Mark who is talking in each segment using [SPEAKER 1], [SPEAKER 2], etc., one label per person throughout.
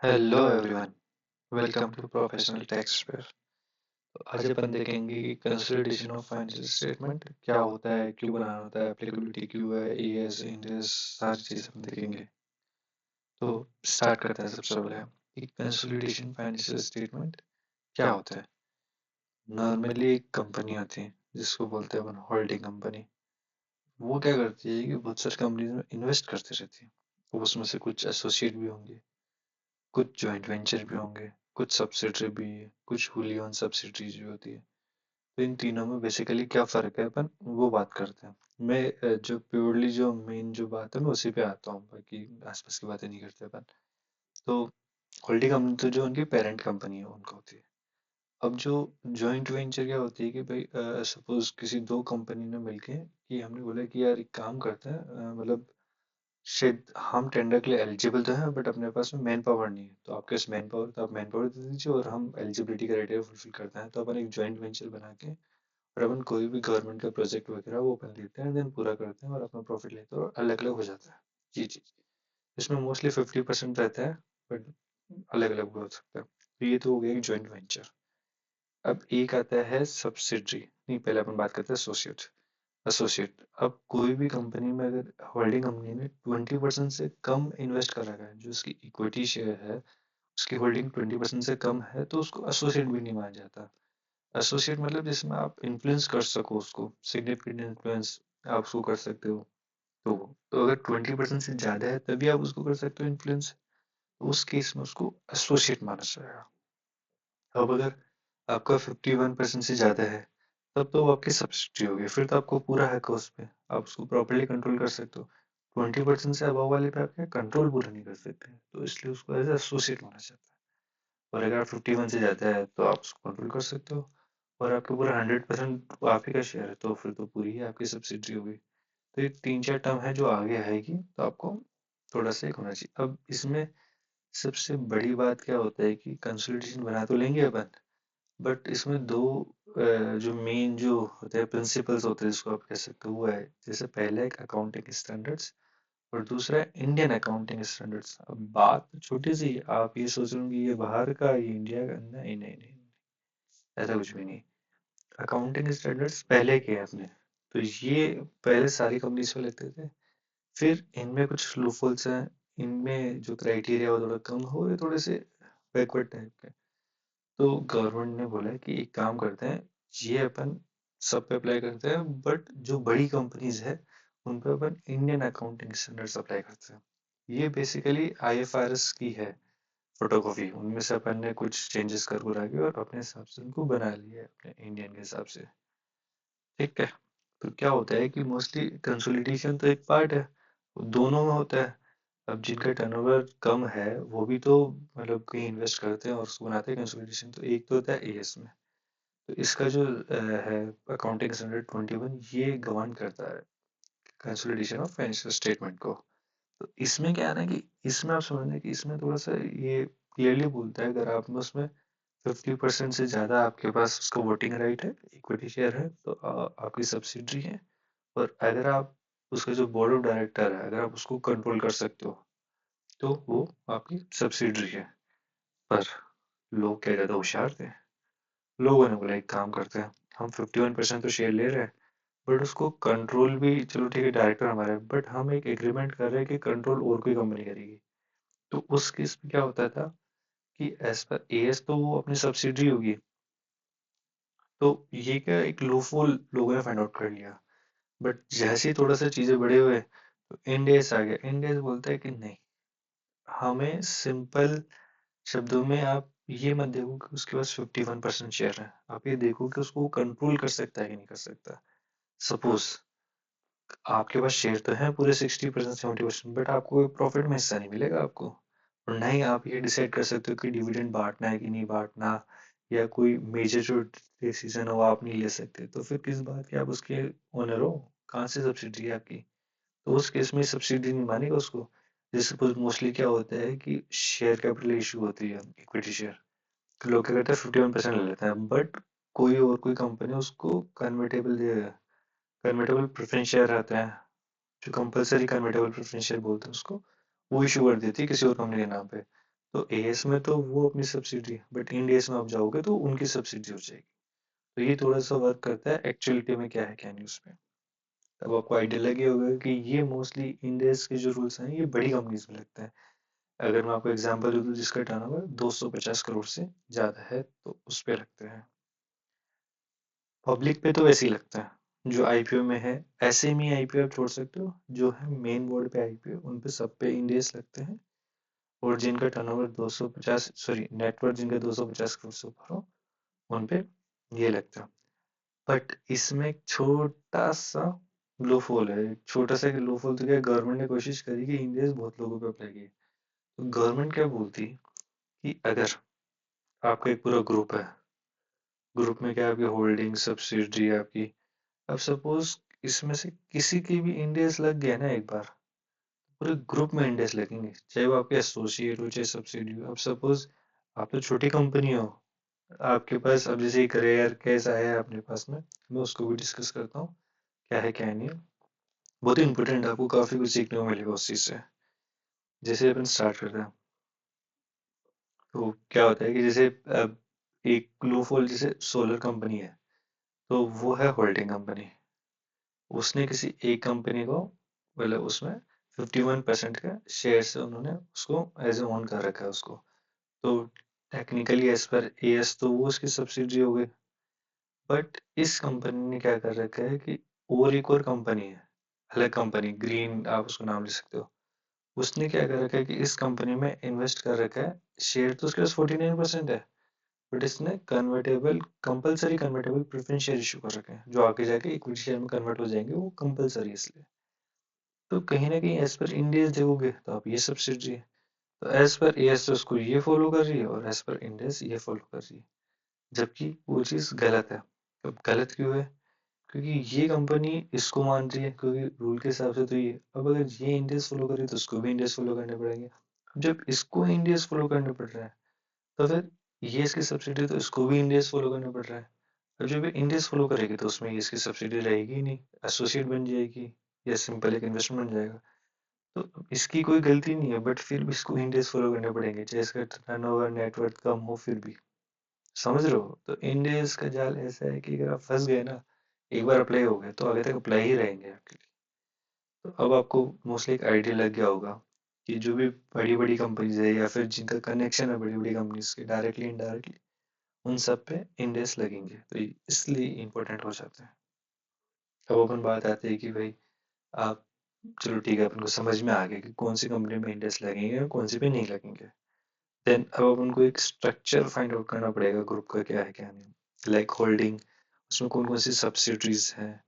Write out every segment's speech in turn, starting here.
[SPEAKER 1] Hello everyone, welcome to professional taxpayer. तो आज अपन देखेंगे कि कंसोलिडेशन ऑफ फाइनेंशियल स्टेटमेंट क्या होता है, क्यों बनाना होता है, एप्लीकेबिलिटी क्यों है, ईएस, इंड एस, सारी चीज़ हम देखेंगे। तो स्टार्ट करते हैं सबसे पहले कि कंसोलिडेशन फाइनेंशियल स्टेटमेंट क्या होता है। नॉर्मली एक कंपनी होती है जिसको बोलते हैं अपन होल्डिंग कंपनी। वो क्या करती है कि बहुत सारी कंपनीज में इन्वेस्ट करती रहती है। तो उसमें से कुछ एसोसिएट भी होंगे, कुछ जॉइंट वेंचर भी होंगे, कुछ सब्सिडरी भी है, कुछ wholly owned सब्सिडरीज भी होती है। तो इन तीनों में बेसिकली क्या फर्क है अपन वो बात करते हैं। मैं जो प्योरली जो मेन जो बात है मैं उसी पे आता हूँ, बाकी आसपास की बातें नहीं करते अपन। तो होल्डिंग कंपनी तो जो उनकी पेरेंट कंपनी है उनका होती है। अब जो जॉइंट वेंचर क्या होती है कि भाई सपोज किसी दो कंपनी ने मिलके कि हमने बोला कि यार एक काम करते हैं, मतलब शायद हम टेंडर के लिए एलिजिबल तो हैं बट अपने पास में मैन पावर नहीं है, तो आपके पास मैन पावर तो आप मैन पावर दे दीजिए और हम एलिजिबिलिटी क्राइटेरिया फुलफिल करते हैं, तो अपन एक जॉइंट वेंचर बना के और अपन कोई भी गवर्नमेंट का प्रोजेक्ट वगैरह वो अपन लेते हैं, देन पूरा करते हैं और अपना प्रॉफिट लेते हैं और अलग अलग हो जाता है। जी जी। इसमें मोस्टली 50% रहता है, बट अलग अलग भी हो सकता है। तो ये तो हो गया एक जॉइंट वेंचर। अब एक आता है सब्सिडरी, नहीं पहले अपन बात करते हैं एसोसिएट। एसोसिएट, अब कोई भी कंपनी में अगर होल्डिंग कंपनी ने 20% से कम इन्वेस्ट कर रखा है, जो उसकी इक्विटी शेयर है उसकी होल्डिंग 20% से कम है, तो उसको एसोसिएट भी नहीं माना जाता। एसोसिएट मतलब जिसमें आप इन्फ्लुएंस कर सको, उसको सिग्निफिकेंट इन्फ्लुएंस आप उसको कर सकते हो। तो अगर 20% से ज्यादा है तभी आप उसको कर सकते हो इन्फ्लुएंस, तो उस केस में उसको एसोसिएट माना जाएगा। अब अगर आपका 51% से ज्यादा है तब तो वो आपकी सब्सिडी होगी, फिर तो आपको पूरा हक है उस पे, आप उसको प्रॉपर्ली कंट्रोल कर सकते हो। 20% से अबव वाले पे आप कंट्रोल पूरा नहीं कर सकते, तो इसलिए उसको एज एसोसिएट माना जाता है। और अगर आप 51 से जाता है तो आप उसको कंट्रोल कर सकते हो और आपका पूरा 100% आप ही का शेयर है, तो फिर तो पूरी ही आपकी सब्सिडी होगी। तो ये तीन चार टर्म है जो आगे आएगी, तो आपको थोड़ा सा एक होना चाहिए। अब इसमें सबसे बड़ी बात क्या होता है कि कंसोलिडेशन बना तो लेंगे अपन, बट इसमें दो जो मेन जो होते हैं प्रिंसिपल्स होते हैं जिसको आप कह सकते हो वो है, जैसे पहला एक अकाउंटिंग स्टैंडर्ड्स और दूसरा है इंडियन अकाउंटिंग स्टैंडर्ड्स। अब बात छोटी सी है, आप ये सोच रहे हो कि ये बाहर का ये इंडिया का, नहीं नहीं नहीं, ऐसा कुछ भी नहीं। अकाउंटिंग स्टैंडर्ड्स पहले के हैं अपने, तो ये पहले सारी कंपनीज में लगते थे। फिर इनमें कुछ लूपहोल्स हैं, इनमें जो क्राइटेरिया वो थोड़ा कम हो, ये थोड़े से बैकवर्ड टाइप के। तो गवर्नमेंट ने बोला है कि एक काम करते हैं, ये अपन सब पे अप्लाई करते हैं, बट जो बड़ी कंपनीज है उन पे अपन इंडियन अकाउंटिंग स्टैंडर्ड्स अप्लाई करते हैं। ये बेसिकली आईएफआरएस की है फोटोकॉपी, उनमें से अपन ने कुछ चेंजेस कर कुरा के और अपने हिसाब से उनको बना लिया है अपने इंडियन के हिसाब से। ठीक है। तो क्या होता है कि मोस्टली कंसोलिडेशन तो एक पार्ट है, दोनों में होता है। अब जिनका टर्नओवर कम है वो भी तो मतलब कहीं इन्वेस्ट करते हैं और उसको बनाते हैं कंसोलिडेशन, तो एक तो होता है एएस में। तो इसका जो है अकाउंटिंग स्टैंडर्ड 21, ये गवर्न करता है कंसोलिडेशन ऑफ फाइनेंशियल स्टेटमेंट को। तो इसमें क्या है ना कि इसमें आप समझना कि इसमें थोड़ा सा ये क्लियरली बोलता है, अगर आप में उसमें 50% से ज्यादा आपके पास उसका वोटिंग राइट है, इक्विटी शेयर है, तो आपकी सब्सिडरी है। और अगर आप उसका जो बोर्ड ऑफ डायरेक्टर है अगर आप उसको कंट्रोल कर सकते हो तो वो आपकी सब्सिडरी है। पर लोग क्या ज्यादा होशियार थे, लोगों ने बोला एक काम करते हैं, हम 51% तो शेयर ले रहे हैं, बट उसको कंट्रोल भी चलो ठीक है डायरेक्टर हमारा है, बट हम एक एग्रीमेंट कर रहे हैं कि कंट्रोल और कोई कंपनी करेगी। तो उस केस में क्या होता था कि एज पर एएस तो वो अपनी सब्सिडरी होगी। तो ये क्या एक लूपहोल लोगों ने फाइंड आउट कर लिया। बट जैसे ही थोड़ा सा चीजें बड़े हुए तो इंडेस आ गया। इंडेस बोलता है कि नहीं, हमें सिंपल शब्दों में आप ये मत देखो कि उसके पास 51% शेयर है, आप ये देखो कि उसको कंट्रोल कर सकता है कि नहीं कर सकता। सपोज आपके पास शेयर तो है पूरे 60% 70%, बट आपको कोई प्रॉफिट में हिस्सा नहीं मिलेगा आपको, और ना ही आप ये डिसाइड कर सकते हो कि डिविडेंड बांटना है कि नहीं बांटना, या कोई मेजर जो डिसीजन हो आप नहीं ले सकते, तो फिर किस बात की आप उसके ओनर हो, कहाँ से सब्सिडी है आपकी। तो उस केस में सब्सिडी नहीं मानेगा उसको। जैसे मोस्टली क्या होता है कि शेयर कैपिटल इशू होती है, इक्विटी शेयर, तो लोग क्या करते हैं 51% ले लेते हैं, बट कोई और कोई कंपनी उसको कन्वर्टेबल दे, कन्वर्टेबल प्रेफरेंस शेयर रहता है, जो कंपलसरी कन्वर्टेबल प्रेफरेंस शेयर बोलते हैं उसको, वो इशू कर देती है किसी और कंपनी के नाम पे। तो एएस में तो वो अपनी सब्सिडी, बट इंडेस में आप जाओगे तो उनकी सब्सिडी हो जाएगी। तो ये थोड़ा सा वर्क करता है एक्चुअलिटी में क्या है क्या नहीं उसमें। तब आपको आइडिया लगे होगा कि ये मोस्टली इंडेस के जो रूल्स हैं ये बड़ी कंपनीज में लगता है। अगर मैं आपको एग्जांपल दूं जिसका टर्नओवर 250 करोड़ से ज्यादा है तो उस पे लगते हैं। पब्लिक पे तो वैसे ही लगता है जो आईपीओ में है। ऐसे में आईपीओ आप छोड़ सकते हो, जो है मेन बोर्ड पे आईपीओ उन पे सब पे इंडेस लगते हैं। और जिनका टर्नओवर 250 सॉरी नेटवर्थ जिनका 250 करोड़ से ऊपर हो उन पे ये लगता है। बट इसमें एक छोटा सा लूपहोल है। छोटा सा लूपहोल तो क्या, गवर्नमेंट ने कोशिश करी कि इंडेस बहुत लोगों पे अप्लाई किए। तो गवर्नमेंट क्या बोलती कि अगर आपका एक पूरा ग्रुप है, ग्रुप में क्या आपकी होल्डिंग सब्सिडी आपकी, अब सपोज इसमें से किसी की भी इंडेस लग गया ना एक बार, पूरे ग्रुप में इंडेस लगेंगे, चाहे वो आपके एसोसिएट हो चाहे सब्सिडी हो। अब सपोज आप तो छोटी कंपनी हो, आपके पास अब जैसे एक रेयर केस आया है अपने पास में, मैं उसको भी डिस्कस करता हूँ क्या है क्या नहीं है। बहुत इंपॉर्टेंट, आपको काफी कुछ सीखने को मिलेगा उस चीज से। जैसे अपन स्टार्ट करते हैं तो क्या होता है कि जैसे अब एक ग्लूफोल जैसे सोलर कंपनी है, तो वो है होल्डिंग कंपनी। उसने किसी एक कंपनी को मतलब उसमें 51% का शेयर से उन्होंने उसको एज ए ओन कर रखा है उसको। तो टेक्निकली एज पर एएस तो वो उसकी सब्सिडी हो गई। बट इस कंपनी ने क्या कर रखा है कि और एक और कंपनी है, अलग कंपनी ग्रीन आप उसको नाम ले सकते हो। उसने क्या कर रखा है कि इस कंपनी में इन्वेस्ट कर रखा है, शेयर तो उसके पास 49% है, बट इसने convertible compulsory convertible preference share issue कर रखे हैं जो आगे जाके इक्विटी शेयर में कन्वर्ट हो जाएंगे, वो कंपलसरी इसलिए। तो कहीं ना कहीं एज पर इंडियस देखोगे तो आप ये सब्सिडी है। तो एज पर एएस उसको ये फॉलो कर रही है और एज पर इंडियस ये फॉलो कर रही है, जबकि वो चीज़ गलत है। अब गलत क्यों है? क्योंकि ये कंपनी इसको मान रही है, क्योंकि रूल के हिसाब से तो ये, अब अगर ये इंडियस फॉलो करे तो उसको भी इंडियस फॉलो करने पड़ेंगे। अब जब इसको इंडियस फॉलो करने पड़ रहा है तो फिर ये इसकी सब्सिडी तो इसको भी इंडियस फॉलो करना पड़ रहा है। अब जब ये इंडियस फॉलो करेगी तो उसमें ये इसकी सब्सिडी रहेगी ही नहीं, एसोसिएट बन जाएगी या सिंपल एक इन्वेस्टमेंट बन जाएगा। तो इसकी कोई गलती नहीं है, बट फिर भी इसको इंडेक्स फॉलो करने पड़ेंगे, चाहे इसका टर्नओवर नेटवर्थ कम हो फिर भी। समझ रहे हो? तो इंडेक्स का जाल ऐसा है कि अगर आप फंस गए ना, एक बार अप्लाई हो गए तो आगे तक अप्लाई ही रहेंगे आपके लिए। तो अब आपको मोस्टली एक आइडिया लग गया होगा कि जो भी बड़ी बड़ी कंपनीज है या फिर जिनका कनेक्शन है बड़ी बड़ी कंपनीज के डायरेक्टली इनडायरेक्टली, उन सब पे इंडेक्स लगेंगे, तो इसलिए इम्पोर्टेंट हो जाते हैं। अब अपन बात आती है कि भाई आप, चलो ठीक है अपन को समझ में आ गया कि कौन सी कंपनी में इंडेक्स लगेंगे और कौन सी पे नहीं लगेंगे। देन अब अपन को एक स्ट्रक्चर फाइंड आउट करना पड़ेगा ग्रुप का क्या है क्या नहीं। लाइक होल्डिंग, उसमें कौन कौन सी सब्सिडीज हैं,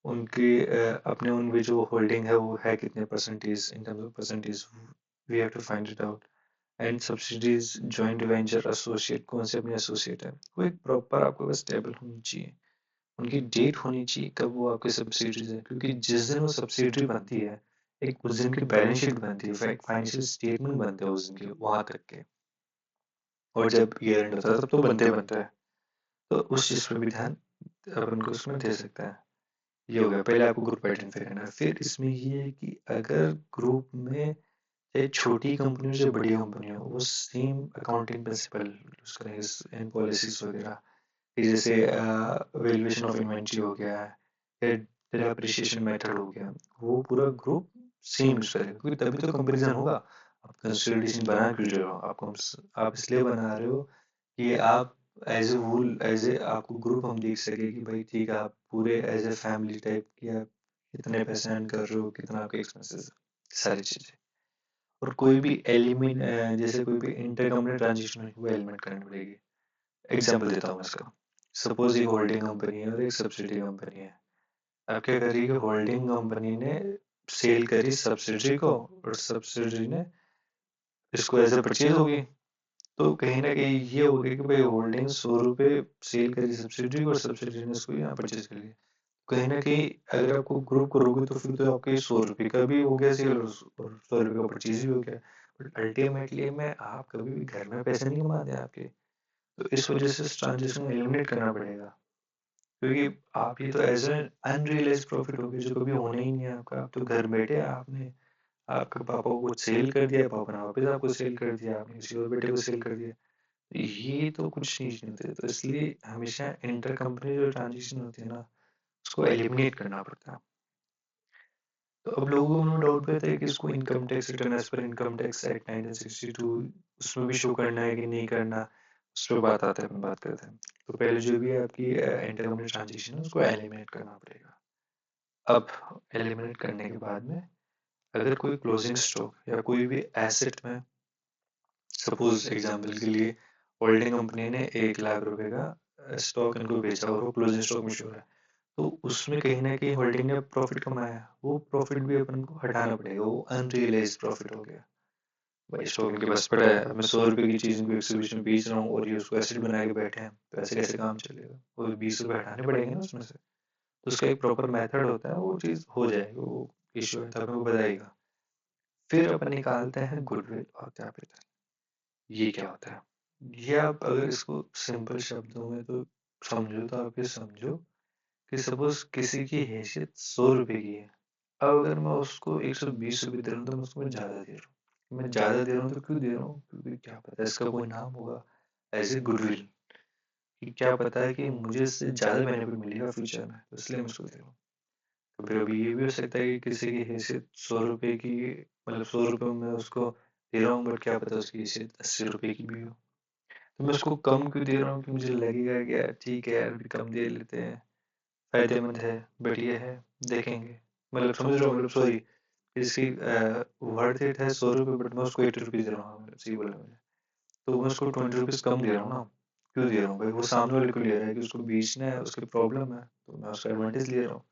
[SPEAKER 1] उनकी अपने उनकी जो होल्डिंग है वो है कितने percentage, in terms of percentage we have to find it out. And subsidies joint venture associate, कौन से अपने एसोसिएट है, वो एक प्रॉपर आपके पास टेबल होनी चाहिए। उनकी डेट होनी चाहिए कब वो आपके सब्सिडीज है, क्योंकि जिस दिन वो सब्सिडी बनती है एक उस दिन की बैलेंस शीट बनती है, फाइनेंशियल स्टेटमेंट बनते हैं उस दिन के वहां तक के। और जब ईयर एंड होता है तब तो बनते बनता है। तो उस चीज पर भी ध्यान अपन को उसमें दे सकता है। ये हो गया, पहले आपको ग्रुप आइडेंटिफाई करना है। फिर इसमें ये है कि अगर ग्रुप में चाहे छोटी कंपनी हो चाहे बड़ी कंपनी हो, वो सेम अकाउंटिंग प्रिंसिपल यूज करेंगे इन पॉलिसीज वगैरह। जैसे वैल्यूएशन ऑफ इन्वेंट्री हो गया या डेप्रिसिएशन मेथड हो गया, वो पूरा ग्रुप सेम यूज करेगा, क्योंकि तभी तो कंपैरिजन होगा। आप कंसोलिडेशन बना क्यों रहे हो, आप इसलिए बना रहे हो कि आप as a whole as a आपको ग्रुप हम देख सके कि भाई ठीक है आप पूरे एज ए फैमिली टाइप की आप कितने पैसे अर्न कर रहे हो, कितना आपके एक्सपेंसेस, सारी चीजें। और कोई भी एलिमेंट जैसे कोई भी इंटर कंपनी ट्रांजेक्शन है वो एलिमेंट करनी पड़ेगी। एग्जाम्पल देता हूँ मैं इसका। सपोज एक होल्डिंग कंपनी है और एक सब्सिडी कंपनी है। अब क्या करी कि होल्डिंग कंपनी ने सेल करी सब्सिडी को और सब्सिडी ने इसको एज ए परचेज होगी। तो कहीं ना कहीं ये हो गया कि भाई होल्डिंग 100 रुपए सेल करी सब्सिडी को और सब्सिडी ने इसको यहाँ परचेज कर लिया। कहीं ना कहीं अगर आपको ग्रुप करोगे तो फिर तो आपके 100 रुपए का भी हो गया सेल और 100 रुपए का परचेज भी हो गया। बट अल्टीमेटली में आप कभी भी घर में पैसे नहीं कमाते आपके। तो इस वजह से इस ट्रांजेक्शन को एलिमिनेट करना पड़ेगा, क्योंकि आप ये तो एज एन अनरियलाइज प्रॉफिट हो गया जो कभी होना ही नहीं है आपका। आप तो घर बैठे आपने आपके पापा को कुछ सेल कर दिया, पापा ने वापस आपको सेल कर दिया, आपने किसी और बेटे को सेल कर दिया। ये तो कुछ नहीं होते, तो इसलिए हमेशा इंटर कंपनी जो ट्रांजेक्शन होती है ना, उसको एलिमिनेट करना पड़ता है। तो अब लोगों को डाउट रहता है कि इसको इनकम टैक्स रिटर्न एज पर इनकम टैक्स एक्ट 1962 उसमें भी शो करना है कि नहीं करना, उस पर बात आता है, अपन बात करते हैं। तो पहले जो भी आपकी इंटर कंपनी ट्रांजेक्शन है उसको एलिमिनेट करना पड़ेगा। अब एलिमिनेट करने के बाद में अगर कोई क्लोजिंग स्टॉक या कोई भी एसेट में, सपोज एग्जांपल के लिए होल्डिंग कंपनी ने 1 लाख रुपए का स्टॉक इनको बेचा और वो क्लोजिंग स्टॉक में शो है, तो उसमें कहीं ना कहीं होल्डिंग ने प्रॉफिट कमाया, वो प्रॉफिट भी अपन को हटाना पड़ेगा, वो अनरियलाइज प्रॉफिट हो गया। भाई स्टॉक इनके पास पड़ा है, अब मैं 100 रुपए की चीज इनको एक्सिबिशन में बेच रहा हूँ और ये उसको एसेट बना के बैठे हैं, तो ऐसे कैसे काम चलेगा, वो 20 रुपए हटाने पड़ेंगे ना उसमें से। तो उसका एक प्रॉपर मेथड होता है, वो चीज हो जाएगी, वो इश्यू है तो अपन को बताएगा। फिर अपन निकालते हैं गुडविल और कैपिटल। ये क्या होता है, ये आप अगर इसको सिंपल शब्दों में तो समझो, तो आप ये समझो कि सपोज किसी की हैसियत 100 रुपए की है। अब अगर मैं उसको 120 रुपए दे रहा हूँ तो मैं उसको ज्यादा दे रहा हूँ। मैं ज्यादा दे रहा हूँ तो क्यों दे रहा हूँ, क्योंकि क्या पता है इसका कोई नाम होगा एज ए गुडविल, कि क्या पता है कि मुझे इससे ज्यादा बेनिफिट मिलेगा फ्यूचर में, तो इसलिए मैं उसको दे रहा हूँ। तो फिर अभी ये भी हो सकता है कि किसी की हैसियत 100 रुपए की, मतलब 100 रुपए में उसको दे रहा हूँ, बट क्या पता उसकी हैसियत 80 रुपए की भी हो। तो मैं उसको कम क्यों दे रहा हूँ, कि मुझे लगेगा कि यार ठीक है यार अभी कम दे लेते हैं, फायदेमंद है, बट ये है, देखेंगे। मतलब समझ रहे हो, मतलब सॉरी, इसकी वर्थ इट है 100 रुपये, बट मैं उसको 80 रुपीज दे रहा हूँ, मतलब सही बोला मैंने। तो मैं उसको 20 रुपीज कम दे रहा हूँ ना, क्यों दे रहा हूँ भाई, वो सामने वाले को ले रहा है कि उसको बेचना है, उसकी प्रॉब्लम है, तो मैं उसका एडवांटेज ले रहा हूँ।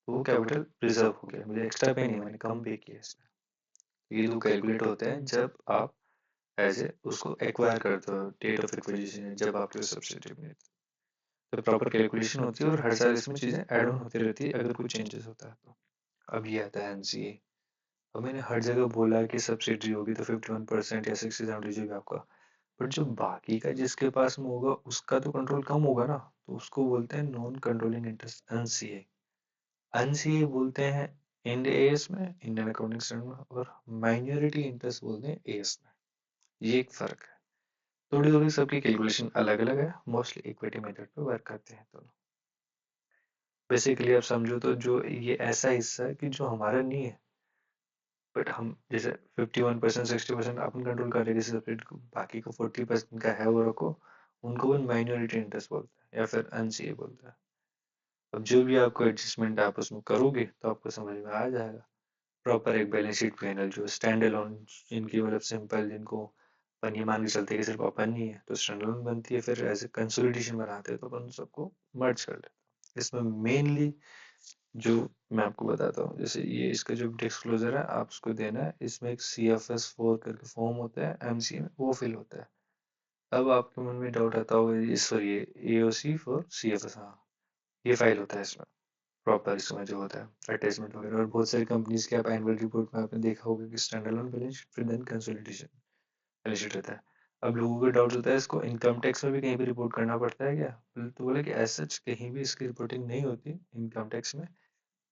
[SPEAKER 1] तो वो कैपिटल रिजर्व हो गया, मुझे एक्स्ट्रा पे नहीं, मैंने कम पे किया इसमें। ये दो कैलकुलेट होते हैं जब आप एज ए उसको एक्वायर करते हो, डेट ऑफ एक्विजिशन, जब आपके सब्सिडी में, तो प्रॉपर कैलकुलेशन होती है और हर साल इसमें चीजें ऐड ऑन होती रहती है अगर कोई चेंजेस होता है तो। अब ये आता है एनसीए। अब मैंने हर जगह बोला कि सब्सिडी होगी तो 51% या 60 जो भी आपका, बट जो बाकी का जिसके पास में होगा उसका तो कंट्रोल कम होगा ना, तो उसको बोलते हैं non controlling interest, NCA. NCA बोलते हैं इंड एएस में, इंडियन अकाउंटिंग स्टैंडर्ड में, और माइनॉरिटी इंटरेस्ट बोलते हैं एएस में। ये एक फर्क है। थोड़ी थोड़ी सबकी कैलकुलेशन अलग अलग है, मोस्टली इक्विटी मेथड पे वर्क करते हैं दोनों। बेसिकली आप समझो तो जो ये ऐसा हिस्सा है कि जो हमारा नहीं है, बट हम जैसे 51% 60% अपन कंट्रोल कर रहे हैं किसी सब्सिडी को, बाकी को 40% का है वो रखो, उनको वो माइनॉरिटी इंटरेस्ट बोलते हैं या फिर एनसीए बोलते हैं। अब जो भी आपको एडजस्टमेंट आप उसमें करोगे तो आपको समझ में आ जाएगा। प्रॉपर एक बैलेंस शीट पैनल जो स्टैंड अलोन, जिनकी मतलब सिंपल, जिनको अपन ये मान के चलते हैं कि सिर्फ अपन नहीं है, तो स्टैंड अलोन बनती है, फिर एज ए कंसोलिडेशन बनाते हैं तो अपन सबको मर्ज कर लेते हैं। इसमें मेनली जो मैं आपको बताता हूँ, जैसे ये इसका जो डिस्क्लोजर है आप उसको देना है, इसमें एक CFS 4 करके फॉर्म होता है एमसीए में, वो फिल होता है। अब आपके मन में डाउट आता होगा, ये सॉरी AOC फॉर CFS, हाँ ये फाइल होता है इसमें, प्रॉपर इसमें जो होता है अटैचमेंट वगैरह। और बहुत सारी कंपनीज के आप एनुअल रिपोर्ट में आपने देखा होगा कि स्टैंड अलोन बैलेंस शीट फिर देन कंसोलिडेशन बैलेंस शीट रहता है। अब लोगों को डाउट होता है इसको इनकम टैक्स में भी कहीं भी रिपोर्ट करना पड़ता है क्या, तो बोले कि एज सच कहीं भी इसकी रिपोर्टिंग नहीं होती इनकम टैक्स में,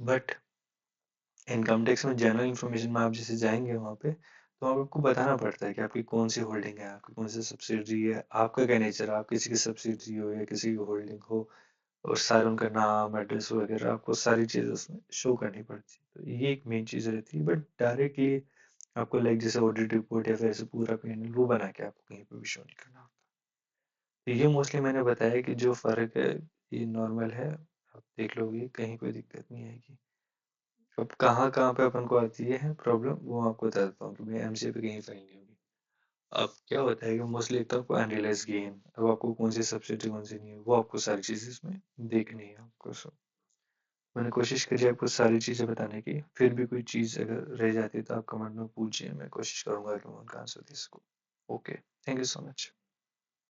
[SPEAKER 1] बट इनकम टैक्स में जनरल इन्फॉर्मेशन में आप जैसे जाएंगे वहाँ पे, तो आपको बताना पड़ता है कि आपकी कौन सी होल्डिंग है, आपकी कौन सी सब्सिडी है, आपका क्या नेचर है, आप किसी की सब्सिडी हो या किसी की होल्डिंग हो, और सारे उनका नाम एड्रेस वगैरह आपको सारी चीज़ उसमें शो करनी पड़ती है। तो ये एक मेन चीज़ रहती है, बट डायरेक्टली आपको लाइक जैसे ऑडिट रिपोर्ट या फिर ऐसे पूरा पैनल वो बना के आपको कहीं पे भी शो नहीं करना होता। तो ये मोस्टली मैंने बताया कि जो फ़र्क है ये नॉर्मल है, आप देख लोगे कहीं कोई दिक्कत नहीं आएगी। अब कहाँ कहाँ पे अपन को आती है प्रॉब्लम, वो मैं आपको बता देता हूँ कि मैं एमसीए पे कहीं फाइल नहीं होगी। अब क्या होता है कि मोस्टली एक तो आपको अनरियलाइज गेन, अब आपको कौन सी सब्सिडी कौन सी नहीं है वो आपको सारी चीजें इसमें देखनी है आपको सब। मैंने कोशिश करी आपको सारी चीजें बताने की, फिर भी कोई चीज अगर रह जाती है तो आप कमेंट में पूछिए, मैं कोशिश करूंगा कि मैं उनका आंसर दे सकूँ। Okay, thank you so much.